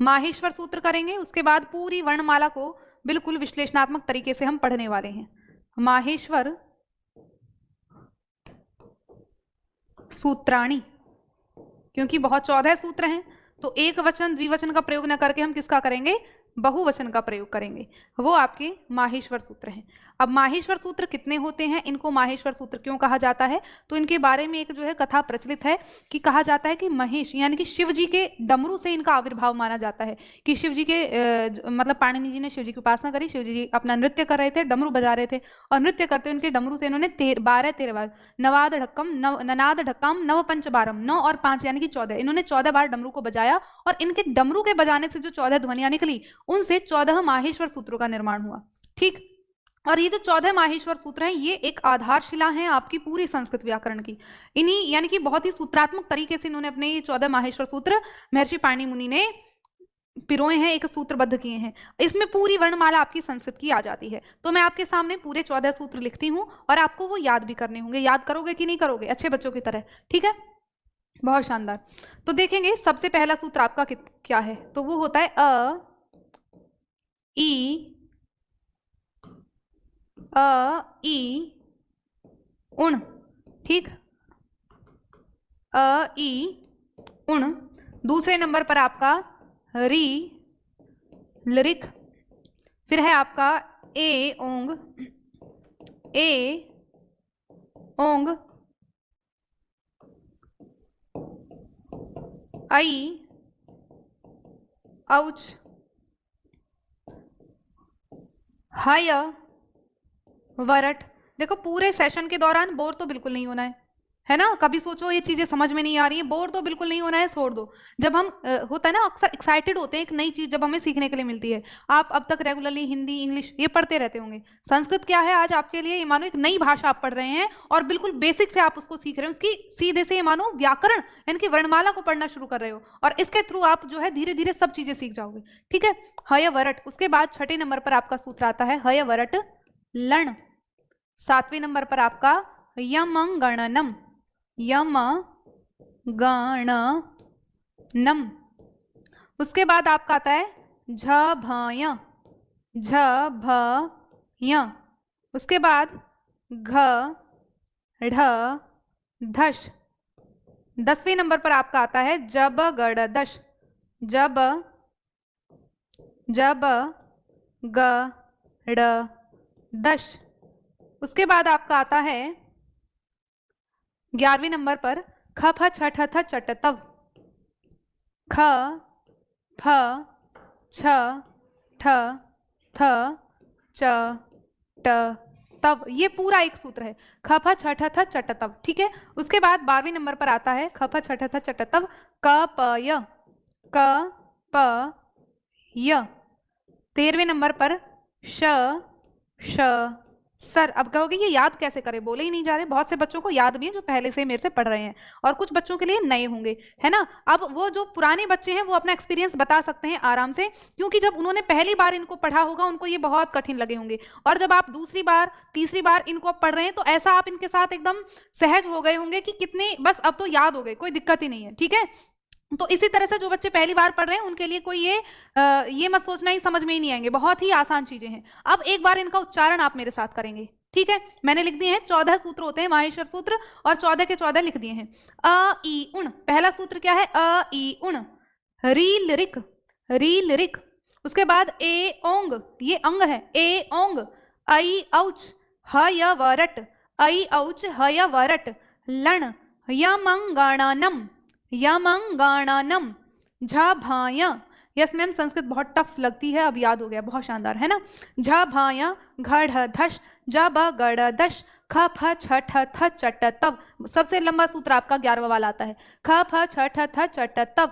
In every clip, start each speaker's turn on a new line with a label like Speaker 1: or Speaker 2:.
Speaker 1: माहेश्वर सूत्र करेंगे, उसके बाद पूरी वर्णमाला को बिल्कुल विश्लेषणात्मक तरीके से हम पढ़ने वाले हैं। माहेश्वर सूत्राणी, क्योंकि बहुत 14 सूत्र हैं तो एक वचन द्विवचन का प्रयोग न करके हम किसका करेंगे, बहुवचन का प्रयोग करेंगे, वो आपके माहेश्वर सूत्र हैं। अब माहेश्वर सूत्र कितने होते हैं, इनको माहेश्वर सूत्र क्यों कहा जाता है, तो इनके बारे में एक जो है कथा प्रचलित है कि कहा जाता है कि महेश यानी कि शिव जी के डमरू से इनका आविर्भाव माना जाता है कि शिव जी के मतलब पाणिनि जी ने शिव जी की उपासना करी, शिव जी अपना नृत्य कर रहे थे, डमरू बजा रहे थे और नृत्य करते उनके डमरू से इन्होंने 12-13 बार नवाद ढक्कम ननाद ढक्कम नव पंच बारम 9 और 5 यानी कि 14, इन्होंने 14 बार डमरू को बजाया और इनके डमरू के बजाने से जो 14 ध्वनियां निकली उनसे 14 माहेश्वर सूत्रों का निर्माण हुआ। ठीक, और ये जो 14 माहेश्वर सूत्र हैं ये एक आधारशिला है आपकी पूरी संस्कृत व्याकरण की। इन्हीं यानी कि बहुत ही सूत्रात्मक तरीके से इन्होंने अपने 14 माहेश्वर सूत्र महर्षि पाणिनि मुनि ने पिरोए हैं, एक सूत्रबद्ध किए हैं। इसमें पूरी वर्णमाला आपकी संस्कृत की आ जाती है। तो मैं आपके सामने पूरे 14 सूत्र लिखती हूँ और आपको वो याद भी करने होंगे। याद करोगे कि नहीं करोगे अच्छे बच्चों की तरह? ठीक है, बहुत शानदार। तो देखेंगे सबसे पहला सूत्र आपका क्या है, तो वो होता है ई उण। ठीक, ई उण। दूसरे नंबर पर आपका री लिरिक, फिर है आपका ए ओंग, आई औच, हय वरट। देखो पूरे सेशन के दौरान बोर तो बिल्कुल नहीं होना है ना, कभी सोचो ये चीजें समझ में नहीं आ रही है, बोर तो बिल्कुल नहीं होना है, छोड़ दो। जब हम होता है ना अक्सर एक्साइटेड होते हैं एक नई चीज जब हमें सीखने के लिए मिलती है। आप अब तक रेगुलरली हिंदी इंग्लिश ये पढ़ते रहते होंगे, संस्कृत क्या है आज आपके लिए, ये मानो एक नई भाषा आप पढ़ रहे हैं और बिल्कुल बेसिक से आप उसको सीख रहे हो, उसकी सीधे से ये मानो व्याकरण यानी कि वर्णमाला को पढ़ना शुरू कर रहे हो और इसके थ्रू आप जो है धीरे धीरे सब चीजें सीख जाओगे। ठीक है, हय वरट। उसके बाद छठे नंबर पर आपका सूत्र आता है हय वरट लण। सातवें नंबर पर आपका यमंगणनम, यम गणनम। उसके बाद आपका आता है झभय, झभय। उसके बाद घ ढ धश। 10वें नंबर पर आपका आता है जब गड़ दश, जब जब ग ड़ दश। उसके बाद आपका आता है 11वें नंबर पर ख फ छ ठ थ चट तव, ख फ छ ठ थ च ट तव। ये पूरा एक सूत्र है, ख फ छ ठ थ चट तव। ठीक है, उसके बाद 12वें नंबर पर आता है ख फ छ ठ थ चट तव क प य, क प य। 13वें नंबर पर श श सर। अब कहोगे ये याद कैसे करें, बोले ही नहीं जा रहे। बहुत से बच्चों को याद भी है जो पहले से मेरे से पढ़ रहे हैं और कुछ बच्चों के लिए नए होंगे, है ना। अब वो जो पुराने बच्चे हैं वो अपना एक्सपीरियंस बता सकते हैं आराम से, क्योंकि जब उन्होंने पहली बार इनको पढ़ा होगा उनको ये बहुत कठिन लगे होंगे और जब आप दूसरी बार तीसरी बार इनको पढ़ रहे हैं तो ऐसा आप इनके साथ एकदम सहज हो गए होंगे कि कितने बस अब तो याद हो गए, कोई दिक्कत ही नहीं है। ठीक है, तो इसी तरह से जो बच्चे पहली बार पढ़ रहे हैं उनके लिए कोई ये मत सोचना ही समझ में ही नहीं आएंगे, बहुत ही आसान चीजें हैं। अब एक बार इनका उच्चारण आप मेरे साथ करेंगे। ठीक है, मैंने लिख दिए हैं 14 सूत्र होते हैं माहेश्वर सूत्र और 14 के 14 लिख दिए हैं। अ ई उण, पहला सूत्र क्या है, अ ई उण। री लिरिक, री लिरिक। उसके बाद ए ओंग, ये अंग है, ए ओंग। आई औच, ह य वरट, आई औच ह य वरट लण। यमंगणनम, यमंगणनम। झभाय। यस मैम संस्कृत बहुत टफ लगती है, अब याद हो गया, बहुत शानदार है ना। झभाय घड़ धश, जब गड़ दश ख फ छ ठ थ चट तव। सबसे लंबा सूत्र आपका 11वां वाला आता है, ख फ छ ठ थ चट तव।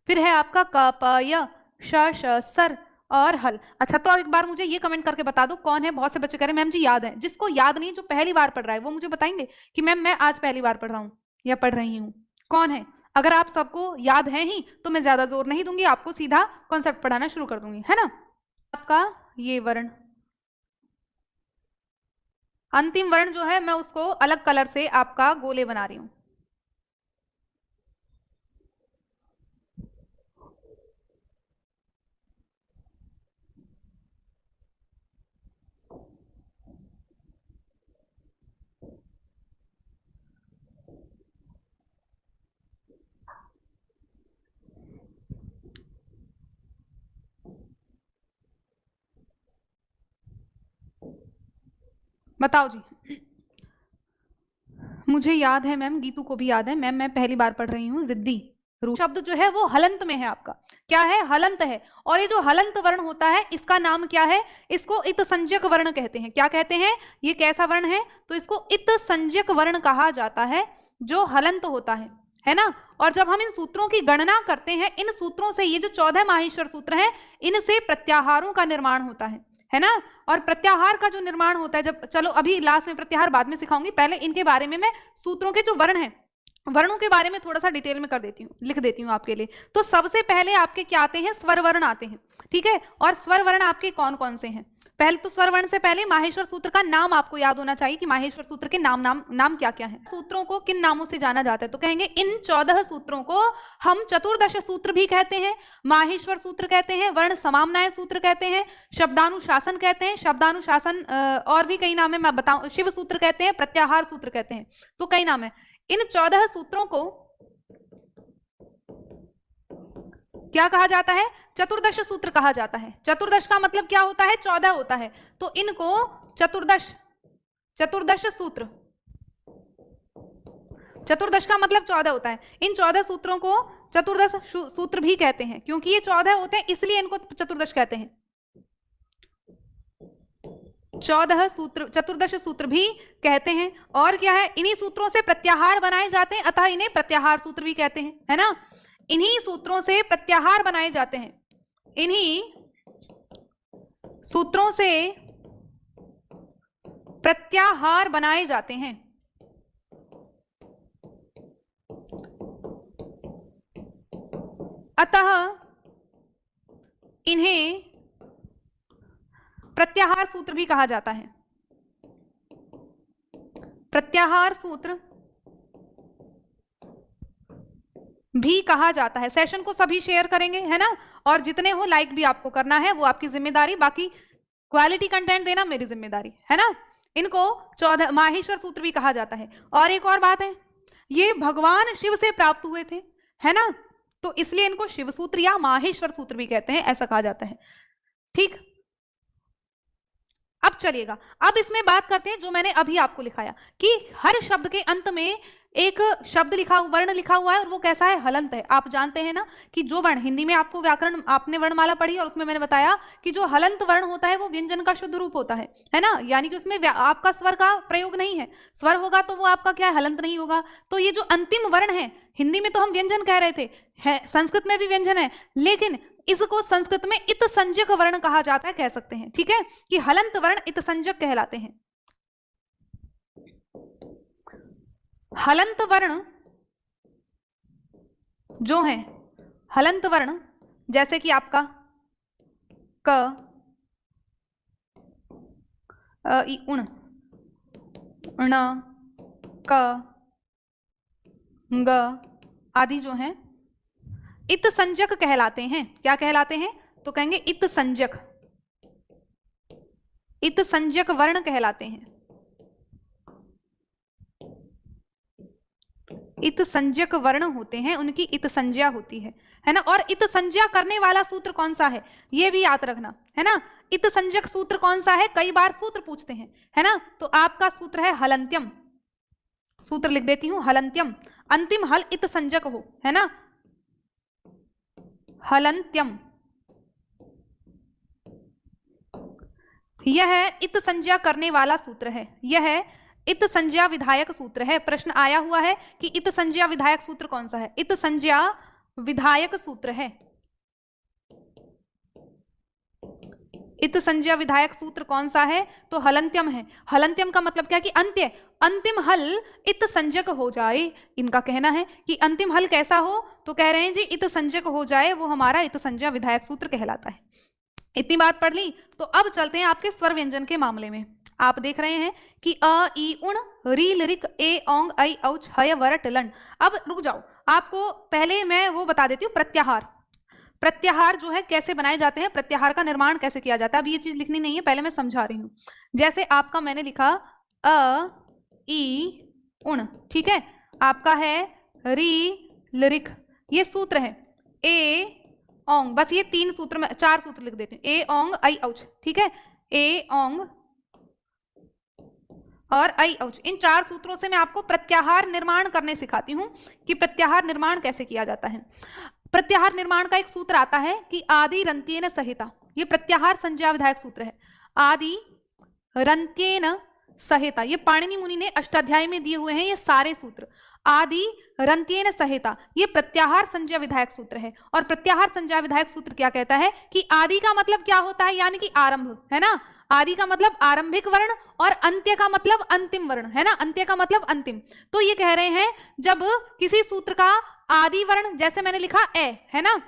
Speaker 1: फिर है आपका क प य श श सर और हल। अच्छा, तो एक बार मुझे ये कमेंट करके बता दो कौन है, बहुत से बच्चे कह रहे हैं मैम जी याद है। जिसको याद नहीं, जो पहली बार पढ़ रहा है वो मुझे बताएंगे कि मैम मैं आज पहली बार पढ़ रहा हूँ या पढ़ रही हूँ, कौन है? अगर आप सबको याद है ही तो मैं ज्यादा जोर नहीं दूंगी, आपको सीधा कॉन्सेप्ट पढ़ाना शुरू कर दूंगी, है ना। आपका ये वर्ण, अंतिम वर्ण जो है मैं उसको अलग कलर से आपका गोले बना रही हूं। बताओ जी। मुझे याद है मैम, गीतू को भी याद है मैम, मैं पहली बार पढ़ रही हूँ। जिद्दी शब्द जो है वो हलंत में है, आपका क्या है, हलंत है। और ये जो हलंत वर्ण होता है इसका नाम क्या है, इसको इत संज्ञक वर्ण कहते हैं। क्या कहते हैं, ये कैसा वर्ण है, तो इसको इत संज्ञक वर्ण कहा जाता है, जो हलंत होता है ना। और जब हम इन सूत्रों की गणना करते हैं, इन सूत्रों से, ये जो 14 माहेश्वर सूत्र हैं, इनसे प्रत्याहारों का निर्माण होता है ना। और प्रत्याहार का जो निर्माण होता है, जब, चलो अभी लास्ट में प्रत्याहार बाद में सिखाऊंगी, पहले इनके बारे में मैं सूत्रों के जो वर्ण हैं, वर्णों के बारे में थोड़ा सा डिटेल में कर देती हूँ, लिख देती हूँ आपके लिए। तो सबसे पहले आपके क्या आते हैं, स्वर वर्ण आते हैं, ठीक है। और स्वर वर्ण आपके कौन कौन से हैं, पहले तो स्वर वर्ण से पहले माहेश्वर सूत्र का नाम आपको याद होना चाहिए कि माहेश्वर सूत्र के नाम क्या क्या है। सूत्रों को किन नामों से जाना जाता है, तो कहेंगे इन 14 सूत्रों को हम चतुर्दश सूत्र भी कहते हैं, माहेश्वर सूत्र कहते हैं, वर्ण समाम्नाय सूत्र कहते हैं, शब्दानुशासन कहते हैं, शब्दानुशासन और भी कई नाम है, मैं बताऊं, शिव सूत्र कहते हैं, प्रत्याहार सूत्र कहते हैं, तो कई नाम है। इन 14 सूत्रों को क्या कहा जाता है, चतुर्दश सूत्र कहा जाता है। चतुर्दश का मतलब क्या होता है, 14 होता है, तो इनको चतुर्दश सूत्र, चतुर्दश का मतलब 14 होता है। इन 14 सूत्रों को चतुर्दश सूत्र भी कहते हैं, क्योंकि ये 14 होते हैं इसलिए इनको चतुर्दश कहते हैं। 14 सूत्र चतुर्दश सूत्र भी कहते हैं। और क्या है, इन्हीं सूत्रों से प्रत्याहार बनाए जाते हैं, अतः इन्हें प्रत्याहार सूत्र भी कहते हैं, है ना। इन्हीं सूत्रों से प्रत्याहार बनाए जाते हैं, इन्हीं सूत्रों से प्रत्याहार बनाए जाते हैं। अतः इन्हें प्रत्याहार सूत्र भी कहा जाता है। प्रत्याहार सूत्र भी कहा जाता है। सेशन को सभी शेयर करेंगे, है ना, और जितने हो लाइक भी आपको करना है, वो आपकी जिम्मेदारी, बाकी क्वालिटी कंटेंट देना मेरी जिम्मेदारी, है ना। इनको 14 माहेश्वर सूत्र भी कहा जाता है। और एक और बात है, ये भगवान शिव से प्राप्त हुए थे, है ना, तो इसलिए इनको शिव सूत्र या माहेश्वर सूत्र भी कहते हैं, ऐसा कहा जाता है, ठीक। अब चलिएगा, अब इसमें बात करते हैं जो मैंने अभी आपको लिखाया कि हर शब्द के अंत में एक शब्द वर्ण लिखा हुआ है, और वो कैसा है, हलंत है। आप जानते हैं ना कि जो वर्ण, हिंदी में आपको व्याकरण, आपने वर्णमाला पढ़ी और उसमें मैंने बताया कि जो हलंत वर्ण होता है वो व्यंजन का शुद्ध रूप होता है ना, यानी कि उसमें आपका स्वर का प्रयोग नहीं है। स्वर होगा तो वो आपका क्या है, हलंत नहीं होगा। तो ये जो अंतिम वर्ण है, हिंदी में तो हम व्यंजन कह रहे थे, संस्कृत में भी व्यंजन है, लेकिन इसको संस्कृत में इत संज्ञक वर्ण कहा जाता है, कह सकते हैं, ठीक है, कि हलंत वर्ण इत संज्ञक कहलाते हैं। हलंत वर्ण जो है, हलंत वर्ण जैसे कि आपका क, ई, उण, ण, क, ग आदि जो हैं इत संज्ञक कहलाते हैं। क्या कहलाते हैं, तो कहेंगे इत संज्ञक, इत संज्ञक वर्ण कहलाते हैं, इत संज्ञक वर्ण होते हैं, उनकी इत संज्ञा होती है ना। और इत संज्ञा करने वाला सूत्र कौन सा है, ये भी याद रखना, है ना। इत संज्ञक सूत्र कौन सा है, कई बार सूत्र पूछते हैं, है ना, तो आपका सूत्र है हलंत्यम। सूत्र लिख देती हूं, हलंत्यम, अंतिम हल इत संज्ञक हो, है ना, हलंत्यम। यह इत संज्ञा करने वाला सूत्र है, यह इत संज्ञा विधायक सूत्र है। प्रश्न आया हुआ है कि इत संज्ञा विधायक सूत्र कौन सा है, इत संज्ञा विधायक सूत्र है। इत संज्ञा विधायक सूत्र कौन सा है, तो हलंत्यम है। हलंत्यम का मतलब क्या कि अंत्य, अंतिम हल इत संज्ञक हो जाए। इनका कहना है कि अंतिम हल कैसा हो, तो कह रहे हैं जी इत संज्ञक हो जाए, वो हमारा इत संज्ञा विधायक सूत्र कहलाता है। इतनी बात पढ़ ली, तो अब चलते हैं आपके स्वर व्यंजन के मामले में। आप देख रहे हैं कि अ, ई, उण, री, लिरिक, ए, औंग, ऐ, औच, हय, वरट, लं। अब रुक जाओ, आपको पहले मैं वो बता देती हूँ, प्रत्याहार। प्रत्याहार जो है कैसे बनाए जाते हैं, प्रत्याहार का निर्माण कैसे किया जाता है। अब ये चीज लिखनी नहीं है, पहले मैं समझा रही हूँ। जैसे आपका मैंने लिखा अ, ई, उण, ठीक है, आपका है री, लिरिक, ये सूत्र है, ए, औंग, बस ये 3 सूत्र में 4 सूत्र लिख देते हैं, ए, औंग, ऐ, औच, ठीक है, ए, औंग, और ऐ औच। इन 4 सूत्रों से मैं आपको प्रत्याहार निर्माण करने सिखाती हूँ कि प्रत्याहार निर्माण कैसे किया जाता है। प्रत्याहार निर्माण का एक सूत्र आता है कि आदि रंत्येन सहिता, ये प्रत्याहार संज्ञा विधायक सूत्र है। आदि रंत्येन सहिता, ये पाणिनि मुनि ने अष्टाध्यायी में दिए हुए हैं ये सारे सूत्र। आदि रंत्येन सहिता, ये प्रत्याहार संज्ञा विधायक सूत्र है। और प्रत्याहार संज्ञा विधायक सूत्र क्या कहता है कि आदि का मतलब क्या होता है, यानी कि आरंभ, है ना। आदि का मतलब आरंभिक वर्ण और अंत्य का मतलब अंतिम वर्ण, है ना। अंत्य का मतलब अंतिम। तो ये कह रहे हैं जब किसी सूत्र का आदि वर्ण, जैसे मैंने लिखा ए, है ना,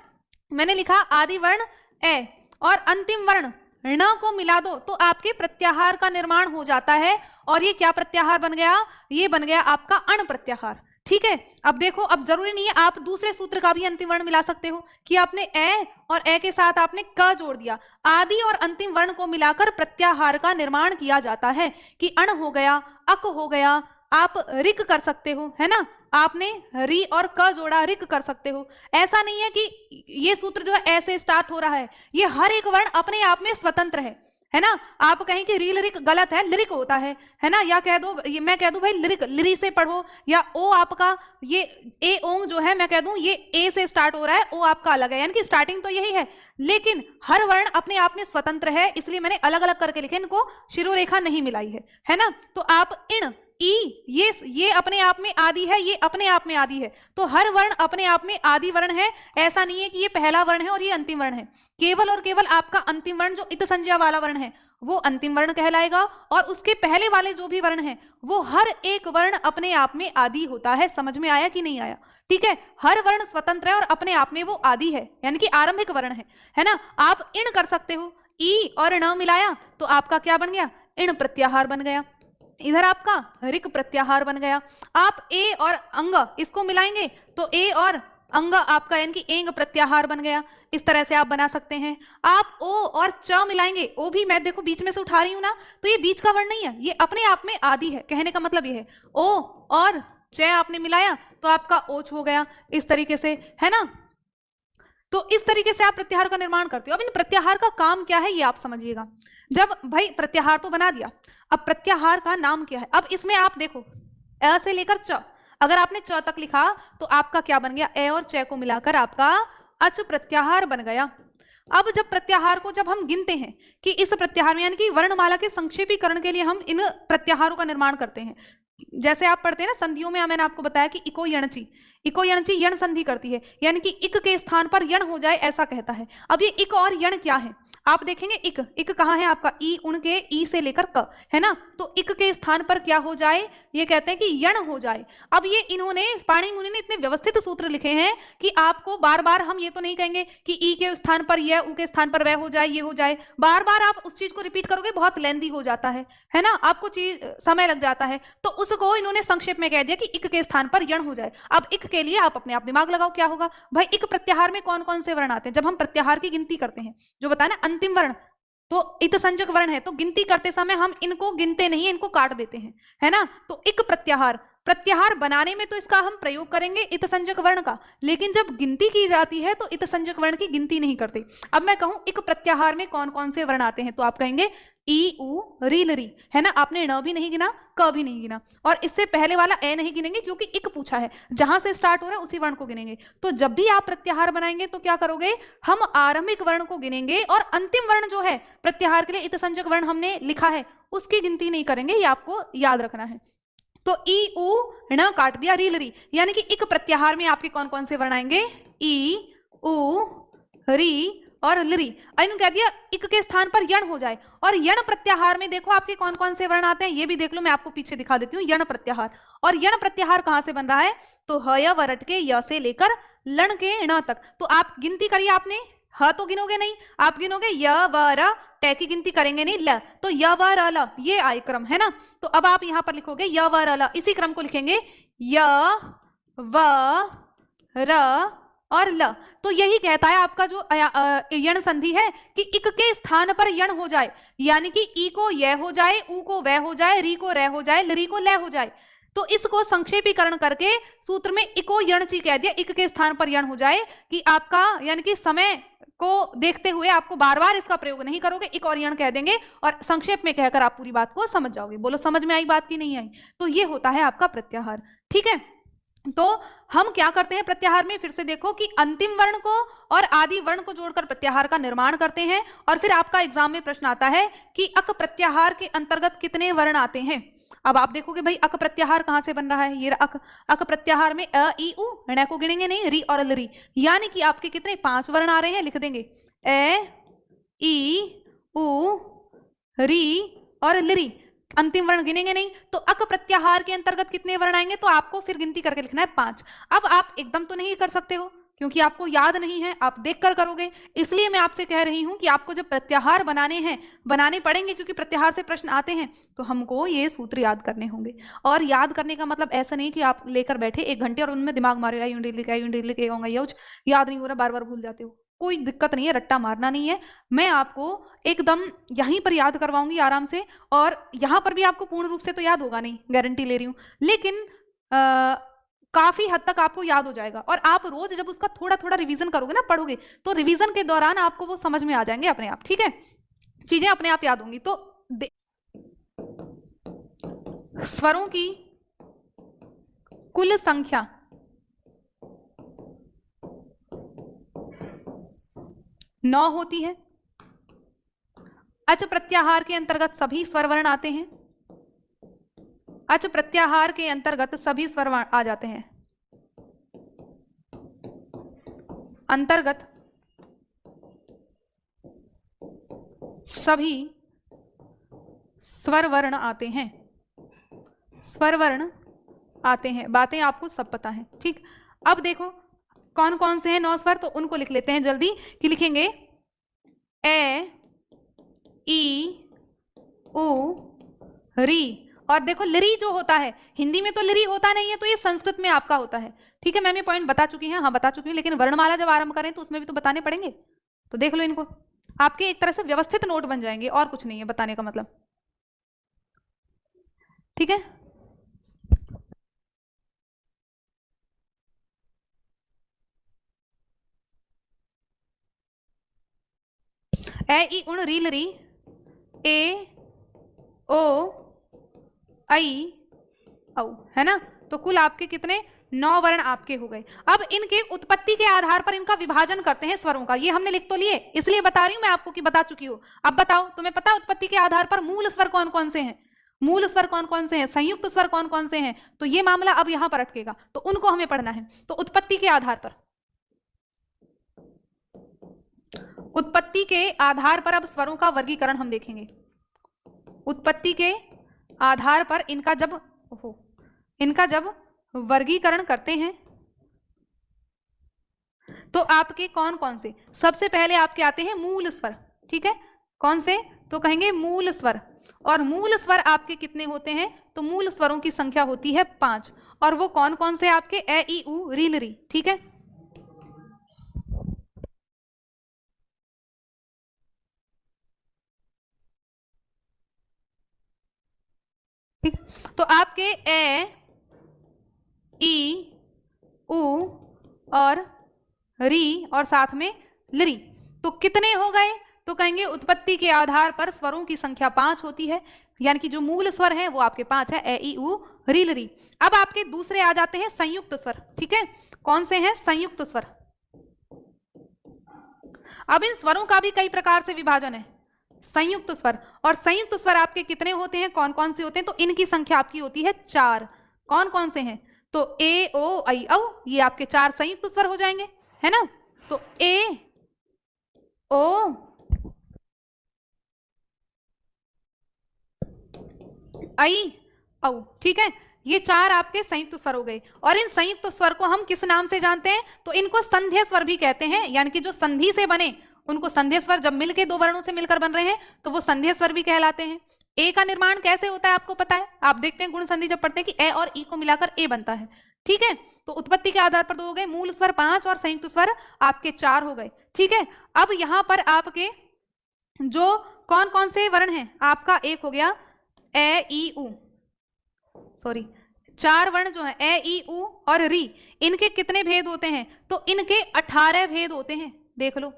Speaker 1: मैंने लिखा आदि वर्ण ए और अंतिम वर्ण ण को मिला दो तो आपके प्रत्याहार का निर्माण हो जाता है। और ये क्या प्रत्याहार बन गया, ये बन गया आपका अण प्रत्याहार। ठीक है, अब देखो, अब जरूरी नहीं है आप दूसरे सूत्र का भी अंतिम वर्ण मिला सकते हो कि आपने ए और ए के साथ आपने क जोड़ दिया। आदि और अंतिम वर्ण को मिलाकर प्रत्याहार का निर्माण किया जाता है कि अण हो गया, अक हो गया, आप रिक कर सकते हो, है ना। आपने री और क जोड़ा, रिक कर सकते हो। ऐसा नहीं है कि ये सूत्र जो है ऐसे स्टार्ट हो रहा है, ये हर एक वर्ण अपने आप में स्वतंत्र है ना। आप कहें कि रील रिक गलत है, लिरिक होता है ना। या कह दो, ये मैं कह दूं भाई लिरिक, लिरी से पढ़ो। या ओ आपका ये ए ओंग जो है मैं कह दूं ये ए से स्टार्ट हो रहा है, ओ आपका अलग है, यानी कि स्टार्टिंग तो यही है, लेकिन हर वर्ण अपने आप में स्वतंत्र है। इसलिए मैंने अलग अलग करके लिखे, इनको शिरोरेखा नहीं मिलाई है ना। तो आप इन ई, ये अपने आप में आदि है, ये अपने आप में आदि है। तो हर वर्ण अपने आप में आदि वर्ण है। ऐसा नहीं है कि ये पहला वर्ण है और ये अंतिम वर्ण है। केवल और केवल आपका अंतिम वर्ण जो इत संज्ञा वाला वर्ण है वो अंतिम वर्ण कहलाएगा, और उसके पहले वाले जो भी वर्ण है वो हर एक वर्ण अपने आप में आदि होता है। समझ में आया कि नहीं आया? ठीक है, हर वर्ण स्वतंत्र है और अपने आप में वो आदि है, यानी कि आरंभिक वर्ण है ना। आप इन कर सकते हो, ई और न मिलाया तो आपका क्या बन गया, इन प्रत्याहार बन गया। इधर आपका रिक प्रत्याहार बन गया। आप ए और अंग इसको मिलाएंगे तो ए और अंग आपका यानी कि एंग प्रत्याहार बन गया। इस तरह से आप बना सकते हैं। आप ओ और च मिलाएंगे, ओ भी मैं देखो बीच में से उठा रही हूं ना, तो ये बीच का वर्ण नहीं है, ये अपने आप में आदि है। कहने का मतलब ये है, ओ और च आपने मिलाया तो आपका ओच हो गया, इस तरीके से, है ना। तो इस तरीके से आप प्रत्याहार का निर्माण करते हो। अब इन प्रत्याहार का काम क्या है ये आप समझिएगा। जब भाई प्रत्याहार तो बना दिया, अब प्रत्याहार का नाम क्या है। अब इसमें आप देखो अ से लेकर च, अगर आपने च तक लिखा तो आपका क्या बन गया, ए और च को मिलाकर आपका अच प्रत्याहार बन गया। अब जब प्रत्याहार को जब हम गिनते हैं कि इस प्रत्याहार में यानी कि वर्णमाला के संक्षेपीकरण के लिए हम इन प्रत्याहारों का निर्माण करते हैं। जैसे आप पढ़ते हैं ना संधियों में, मैंने आपको बताया कि इको यणची, इको यणची यण संधि करती है, यानी कि इक के स्थान पर यण हो जाए ऐसा कहता है। अब ये इक और यण क्या है आप देखेंगे, इक, इक कहाँ है आपका, ई उनके ई से लेकर क, है ना। तो इक के स्थान पर क्या हो जाए, ये कहते हैं कि यण हो जाए। अब ये इन्होंने पाणिनि मुनि ने इतने व्यवस्थित सूत्र लिखे हैं कि आपको बार बार हम ये तो नहीं कहेंगे कि ई के स्थान पर यह, उ के स्थान पर वह हो जाए, ये हो जाए। बार बार आप उस चीज को रिपीट करोगे बहुत लेंदी हो जाता है ना, आपको चीज समय लग जाता है। तो उसको इन्होंने संक्षेप में कह दिया कि इक के स्थान पर यण हो जाए। अब इक के लिए आप अपने आप दिमाग लगाओ क्या होगा भाई। इक प्रत्याहार में कौन कौन से वर्ण आते हैं जब हम प्रत्याहार की गिनती करते हैं, जो बताया ना अंतिम वर्ण तो इत संज्ञक वर्ण है, तो गिनती करते समय हम इनको गिनते नहीं है, इनको काट देते हैं, है ना। तो इक प्रत्याहार, प्रत्याहार बनाने में तो इसका हम प्रयोग करेंगे इत संज्ञक वर्ण का, लेकिन जब गिनती की जाती है तो इत संज्ञक वर्ण की गिनती नहीं करते। अब मैं कहूं इक प्रत्याहार में कौन कौन से वर्ण आते हैं तो आप कहेंगे ई उ री लरी, है ना। आपने न भी नहीं गिना, क भी नहीं गिना, और इससे पहले वाला ए नहीं गिनेंगे क्योंकि इक पूछा है, जहां से स्टार्ट हो रहा है उसी वर्ण को गिनेंगे। तो जब भी आप प्रत्याहार बनाएंगे तो क्या करोगे, हम आरंभिक वर्ण को गिनेंगे और अंतिम वर्ण जो है प्रत्याहार के लिए इत संज्ञक वर्ण हमने लिखा है उसकी गिनती नहीं करेंगे, ये आपको याद रखना है। तो ई उ ण काट दिया, री लरी, यानी कि इक प्रत्याहार में आपके कौन कौन से वर्ण आएंगे, ई उ री और लरी। इन कह दिया इक के स्थान पर यण हो जाए। और यण प्रत्याहार में देखो आपके कौन कौन से वर्ण आते हैं, ये भी देख लो, मैं आपको पीछे दिखा देती हूँ। यण प्रत्याहार, और यण प्रत्याहार कहां से बन रहा है, तो ह य वरट के य से लेकर लन के ण तक। तो आप गिनती करिए, आपने ह तो गिनोगे नहीं, आप गिनोगे य व र, ट की गिनती करेंगे नहीं, ल, तो य व र ल, ये आय क्रम, है ना। तो अब आप यहां पर लिखोगे य व र ल, इसी क्रम को लिखेंगे य व र और ल। तो यही कहता है आपका जो यण संधि है कि इक के स्थान पर यण हो जाए, यानी कि ई को य हो जाए, उ को वह हो जाए, री को र हो जाए, लरी को ल हो जाए। तो इसको संक्षेपीकरण करके सूत्र में इको यणची कह दिया, इक के स्थान पर यण हो जाए कि आपका यानी कि समय को देखते हुए आपको बार बार इसका प्रयोग नहीं करोगे, एक और यण कह देंगे और संक्षेप में कहकर आप पूरी बात को समझ जाओगे। बोलो समझ में आई बात की नहीं आई? तो ये होता है आपका प्रत्याहार। ठीक है, तो हम क्या करते हैं प्रत्याहार में, फिर से देखो कि अंतिम वर्ण को और आदि वर्ण को जोड़कर प्रत्याहार का निर्माण करते हैं। और फिर आपका एग्जाम में प्रश्न आता है कि अक प्रत्याहार के अंतर्गत कितने वर्ण आते हैं। अब आप देखोगे भाई अक प्रत्याहार कहां से बन रहा है, ये अक प्रत्याहार में अ ई उ ण को गिनेंगे नहीं, री और लरी, यानी कि आपके कितने 5 वर्ण आ रहे हैं, लिख देंगे ए ई उ री और लरी, अंतिम वर्ण गिनेंगे नहीं। तो अक प्रत्याहार के अंतर्गत कितने वर्ण आएंगे, तो आपको फिर गिनती करके लिखना है 5। अब आप एकदम तो नहीं कर सकते हो क्योंकि आपको याद नहीं है, आप देखकर करोगे, इसलिए मैं आपसे कह रही हूं कि आपको जब प्रत्याहार बनाने हैं, बनाने पड़ेंगे क्योंकि प्रत्याहार से प्रश्न आते हैं, तो हमको ये सूत्र याद करने होंगे। और याद करने का मतलब ऐसा नहीं कि आप लेकर बैठे 1 घंटे और उनमें दिमाग मारे याद नहीं हो रहा, बार बार भूल जाते हो, कोई दिक्कत नहीं है, रट्टा मारना नहीं है। मैं आपको एकदम यहीं पर याद करवाऊंगी आराम से, और यहां पर भी आपको पूर्ण रूप से तो याद होगा नहीं, गारंटी ले रही हूं, लेकिन काफी हद तक आपको याद हो जाएगा। और आप रोज जब उसका थोड़ा थोड़ा रिवीजन करोगे ना, पढ़ोगे, तो रिवीजन के दौरान आपको वो समझ में आ जाएंगे अपने आप। ठीक है, चीजें अपने आप याद होंगी। तो स्वरों की कुल संख्या 9 होती है। अच प्रत्याहार के अंतर्गत सभी स्वर वर्ण आते हैं, अच प्रत्याहार के अंतर्गत सभी स्वर आ जाते हैं, अंतर्गत सभी स्वर वर्ण आते हैं, स्वर वर्ण आते हैं, बातें आपको सब पता है। ठीक, अब देखो कौन कौन से हैं 9 स्वर, तो उनको लिख लेते हैं जल्दी, कि लिखेंगे ए ई उ री। और देखो लिरी जो होता है, हिंदी में तो लिरी होता नहीं है, तो ये संस्कृत में आपका होता है। ठीक है, मैम ये पॉइंट बता चुकी हैं, हाँ बता चुकी हूँ, लेकिन वर्णमाला जब आरंभ करें तो उसमें भी तो बताने पड़ेंगे, तो देख लो इनको, आपके एक तरह से व्यवस्थित नोट बन जाएंगे, और कुछ नहीं है बताने का मतलब। ठीक है, ए ई उण री लरी, ए ओ आई औ, है ना। तो कुल आपके कितने 9 वर्ण आपके हो गए। अब इनके उत्पत्ति के आधार पर इनका विभाजन करते हैं स्वरों का, ये हमने लिख तो लिए, इसलिए बता रही हूं मैं आपको कि बता चुकी हूं। अब बताओ तुम्हें पता उत्पत्ति के आधार पर मूल स्वर कौन कौन से हैं, मूल स्वर कौन कौन से हैं, संयुक्त स्वर कौन कौन से हैं, तो ये मामला अब यहां पर अटकेगा, तो उनको हमें पढ़ना है। तो उत्पत्ति के आधार पर, उत्पत्ति के आधार पर अब स्वरों का वर्गीकरण हम देखेंगे। उत्पत्ति के आधार पर इनका जब वर्गीकरण करते हैं तो आपके कौन कौन से, सबसे पहले आपके आते हैं मूल स्वर। ठीक है, कौन से, तो कहेंगे मूल स्वर। और मूल स्वर आपके कितने होते हैं, तो मूल स्वरों की संख्या होती है 5, और वो कौन कौन से आपके, ए ई उ री लरी। ठीक है, ठीक, तो आपके ए ई उ और री और साथ में लरी, तो कितने हो गए, तो कहेंगे उत्पत्ति के आधार पर स्वरों की संख्या 5 होती है, यानी कि जो मूल स्वर है वो आपके 5 है, ए ई उ री लरी। अब आपके दूसरे आ जाते हैं संयुक्त स्वर। ठीक है, कौन से हैं, संयुक्त स्वर। अब इन स्वरों का भी कई प्रकार से विभाजन है, संयुक्त स्वर, और संयुक्त स्वर आपके कितने होते हैं, कौन कौन से होते हैं, तो इनकी संख्या आपकी होती है 4। कौन कौन से हैं, तो ए ओ आई औ, ये आपके 4 संयुक्त स्वर हो जाएंगे, है ना। तो ए ओ आई औ, ठीक है, ये 4 आपके संयुक्त स्वर हो गए। और इन संयुक्त स्वर को हम किस नाम से जानते हैं, तो इनको संध्या स्वर भी कहते हैं, यानी कि जो संधि से बने उनको संध्या स्वर, जब मिलके 2 वर्णों से मिलकर बन रहे हैं तो वो संध्या स्वर भी कहलाते हैं। ए का निर्माण कैसे होता है आपको पता है, आप देखते हैं गुण संधि जब पढ़ते हैं कि ए और ई को मिलाकर ए बनता है। ठीक है, तो उत्पत्ति के आधार पर 2 हो गए, मूल स्वर 5 और संयुक्त स्वर आपके 4 हो गए। ठीक है, अब यहां पर आपके जो कौन कौन से वर्ण हैं, आपका एक हो गया ए ई उ, सॉरी 4 वर्ण जो है ए ई उ और री, इनके कितने भेद होते हैं, तो इनके 18 भेद होते हैं, देख लो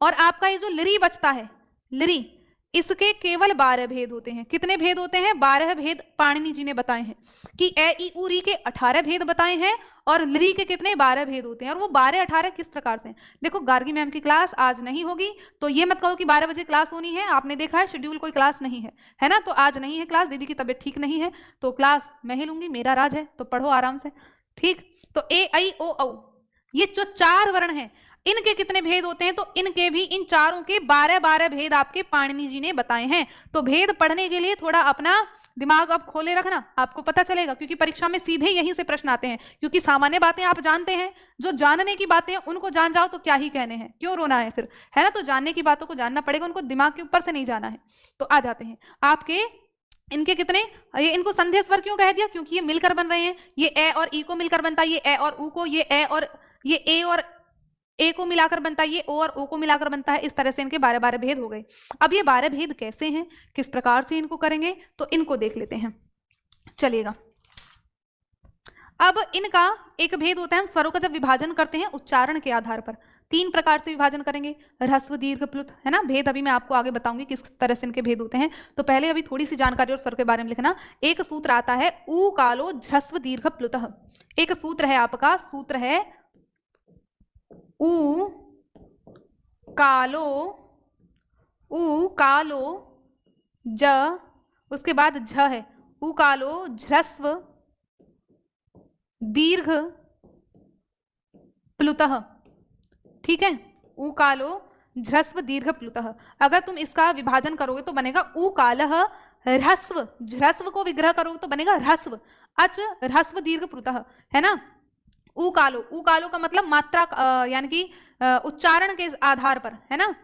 Speaker 1: और आपका ये जो लिरी बचता है, लिरी, इसके केवल 12 भेद होते हैं। कितने भेद होते हैं? 12 भेद पाणिनि जी ने बताए हैं कि ए ई उ री के 18 भेद बताए हैं और लिरी के कितने? 12 भेद होते हैं। और वो 12-18 किस प्रकार से? देखो, गार्गी मैम की क्लास आज नहीं होगी, तो ये मत कहो कि 12 बजे क्लास होनी है, आपने देखा है शेड्यूल, कोई क्लास नहीं है ना, तो आज नहीं है क्लास, दीदी की तबीयत ठीक नहीं है, तो क्लास मैं ही लूंगी, मेरा राज है, तो पढ़ो आराम से, ठीक। तो ए आई ओ औ, ये जो 4 वर्ण हैं, इनके कितने भेद होते हैं? तो इनके भी, इन चारों के 12-12 भेद आपके पाणिनि जी ने बताए हैं। तो भेद पढ़ने के लिए थोड़ा अपना दिमाग अब खोले रखना, आपको पता चलेगा, क्योंकि परीक्षा में सीधे यहीं से प्रश्न आते हैं, क्योंकि सामान्य बातें आप जानते हैं, जो जानने की बातें हैं उनको जान जाओ तो क्या ही कहने हैं, क्यों रोना है फिर, है ना। तो जानने की बातों को जानना पड़ेगा, उनको दिमाग के ऊपर से नहीं जाना है। तो आ जाते हैं आपके इनके कितने, ये इनको संधेय स्वर क्यों कह दिया? क्योंकि ये मिलकर बन रहे हैं, ये ए और ई को मिलकर बनता है, ये ए और उ को, ये ए और ए को मिलाकर बनता है, ये ओ और ओ को मिलाकर बनता है। इस तरह से इनके 12-12 भेद हो गए। अब ये 12 भेद कैसे हैं, किस प्रकार से इनको करेंगे, तो इनको देख लेते हैं, चलिएगा। अब इनका एक भेद होता है, हम स्वरों का जब विभाजन करते हैं उच्चारण के आधार पर, 3 प्रकार से विभाजन करेंगे, ह्रस्व दीर्घ प्लुत, है ना। भेद अभी मैं आपको आगे बताऊंगी किस तरह से इनके भेद होते हैं। तो पहले अभी थोड़ी सी जानकारी और स्वर के बारे में लिखना। एक सूत्र आता है ऊ कालो ह्रस्व दीर्घ प्लुतः, एक सूत्र है आपका, सूत्र है ऊ कालो ज, उसके बाद झ है, ऊ कालो ह्रस्व दीर्घ प्लुतः, ठीक है। ऊ कालो ह्रस्व दीर्घ प्लुतः। अगर तुम इसका विभाजन करोगे तो बनेगा ऊ कालः ह्रस्व, ह्रस्व को विग्रह करोगे तो बनेगा ह्रस्व, अच ह्रस्व दीर्घ प्लुतः, है ना। ऊ कालो का मतलब मात्रा, यानी कि उच्चारण के आधार पर, है ना।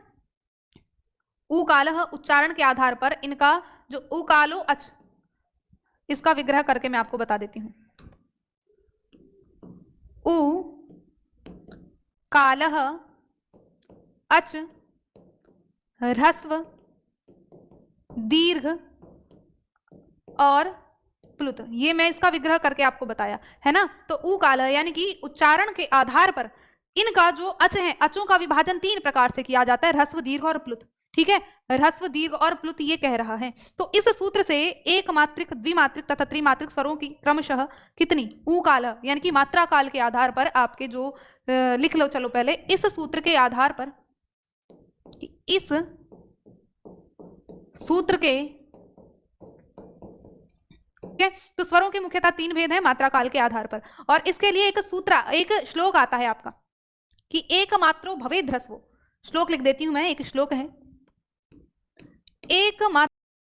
Speaker 1: ऊ कालः उच्चारण के आधार पर इनका जो ऊ कालो अच, इसका विग्रह करके मैं आपको बता देती हूं। ऊ कालः अच ह्रस्व दीर्घ और प्लुत, ये मैं इसका विग्रह करके आपको बताया, है ना। तो ऊ कालः यानी कि उच्चारण के आधार पर इनका जो अच है, अचों का विभाजन 3 प्रकार से किया जाता है, ह्रस्व दीर्घ और प्लुत, ठीक है। ह्रस्व दीर्घ और प्लुत ये कह रहा है। तो इस सूत्र से एक मात्रिक, द्विमात्रिक तथा त्रिमात्रिक स्वरों की क्रमशः कितनी, ऊ काल, यानी कि मात्रा काल के आधार पर आपके जो लिख लो, चलो पहले इस सूत्र के आधार पर, इस सूत्र के, ठीक है। तो स्वरों के मुख्यतः 3 भेद हैं मात्रा काल के आधार पर, और इसके लिए एक सूत्र, एक श्लोक आता है आपका कि एक मात्रो भवेद् ह्रस्वो। श्लोक लिख देती हूं मैं, एक श्लोक है, एक मात्र